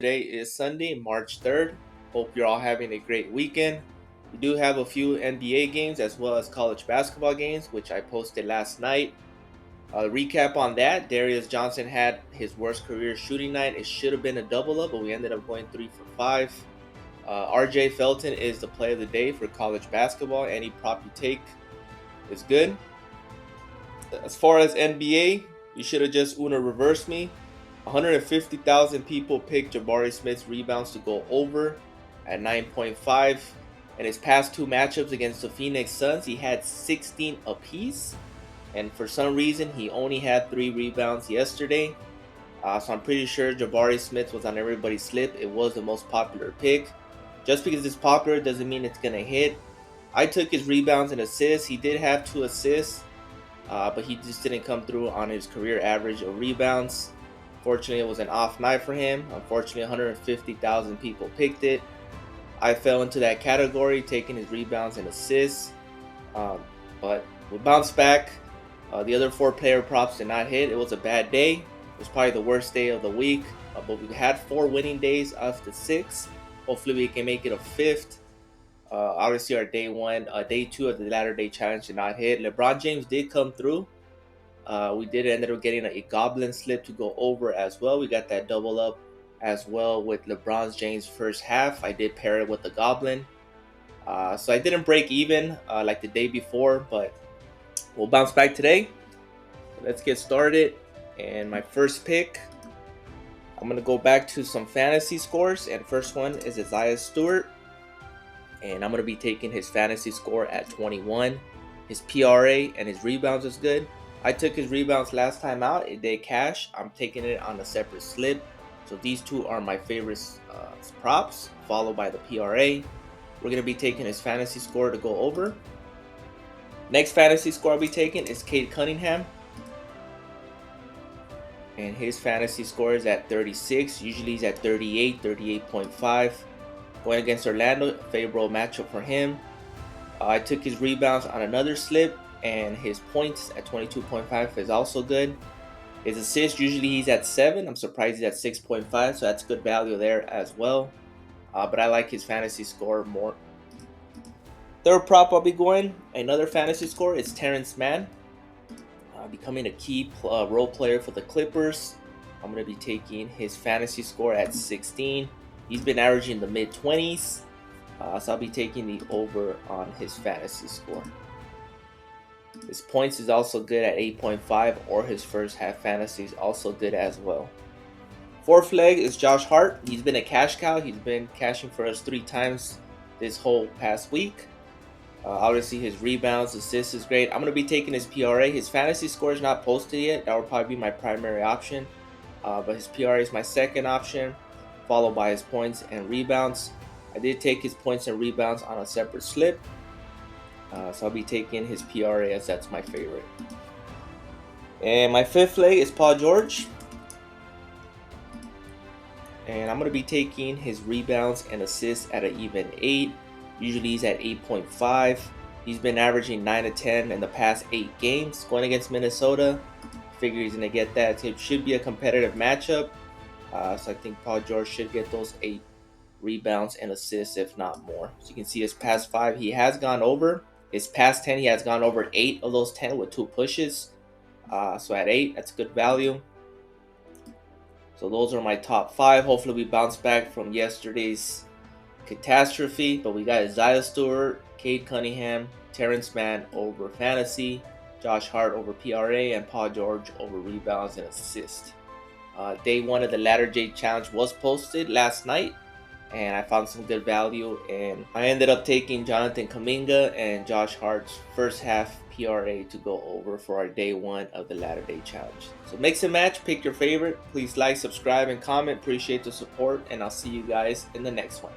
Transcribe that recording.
Today is Sunday, March 3rd. Hope you're all having a great weekend. We do have a few NBA games as well as college basketball games, which I posted last night. Recap on that: Darius Johnson had his worst career shooting night. It should have been a double up, but we ended up going 3 for 5. RJ Felton is the play of the day for college basketball. Any prop you take is good. As far as NBA, you should have just Uno reversed me. 150,000 people picked Jabari Smith's rebounds to go over at 9.5. In his past two matchups against the Phoenix Suns, he had 16 apiece. And for some reason, he only had 3 rebounds yesterday. So I'm pretty sure Jabari Smith was on everybody's slip. It was the most popular pick. Just because it's popular doesn't mean it's going to hit. I took his rebounds and assists. He did have 2 assists, but he just didn't come through on his career average of rebounds. Fortunately, it was an off night for him. Unfortunately, 150,000 people picked it. I fell into that category, taking his rebounds and assists. But we bounced back. The other 4 player props did not hit. It was a bad day. It was probably the worst day of the week. But we had 4 winning days of the 6. Hopefully, we can make it a 5th. Obviously, our day 2 of the latter day challenge did not hit. LeBron James did come through. We did end up getting a goblin slip to go over as well. We got that double up as well with LeBron James' first half. I did pair it with the goblin. So I didn't break even like the day before, but we'll bounce back today. So let's get started. And my first pick, I'm going to go back to some fantasy scores. And first one is Isaiah Stewart. And I'm going to be taking his fantasy score at 21. His PRA and his rebounds is good. I took his rebounds last time out. It did cash. I'm taking it on a separate slip. So these 2 are my favorite props, followed by the PRA. We're going to be taking his fantasy score to go over. Next fantasy score I'll be taking is Cade Cunningham. And his fantasy score is at 36. Usually he's at 38, 38.5. Going against Orlando, favorable matchup for him. I took his rebounds on another slip. And his points at 22.5 is also good. His assists, usually he's at 7. I'm surprised he's at 6.5, so that's good value there as well. But I like his fantasy score more. Third prop I'll be going, another fantasy score, is Terrence Mann. Becoming a key role player for the Clippers. I'm going to be taking his fantasy score at 16. He's been averaging the mid-20s. So I'll be taking the over on his fantasy score. His points is also good at 8.5, or his first half fantasy is also good as well. Fourth leg is Josh Hart. He's been a cash cow. He's been cashing for us 3 times this whole past week. Obviously, his rebounds, assists is great. I'm going to be taking his PRA. His fantasy score is not posted yet. That will probably be my primary option. But his PRA is my second option, followed by his points and rebounds. I did take his points and rebounds on a separate slip. So I'll be taking his PRA as that's my favorite. And my fifth leg is Paul George. And I'm going to be taking his rebounds and assists at an even 8. Usually he's at 8.5. He's been averaging 9 to 10 in the past 8 games. Going against Minnesota, figure he's going to get that. It should be a competitive matchup. So I think Paul George should get those 8 rebounds and assists, if not more. So you can see his past 5, he has gone over. His past 10, he has gone over 8 of those 10 with 2 pushes. So at 8, that's good value. So those are my top 5. Hopefully we bounce back from yesterday's catastrophe. But we got Isaiah Stewart, Cade Cunningham, Terrence Mann over fantasy, Josh Hart over PRA, and Paul George over rebounds and assists. Day 1 of the Latter Day Challenge was posted last night, and I found some good value, and I ended up taking Jonathan Kuminga and Josh Hart's first half PRA to go over for our day 1 of the Latter Day Challenge. So mix and match, pick your favorite. Please like, subscribe, and comment. Appreciate the support, and I'll see you guys in the next one.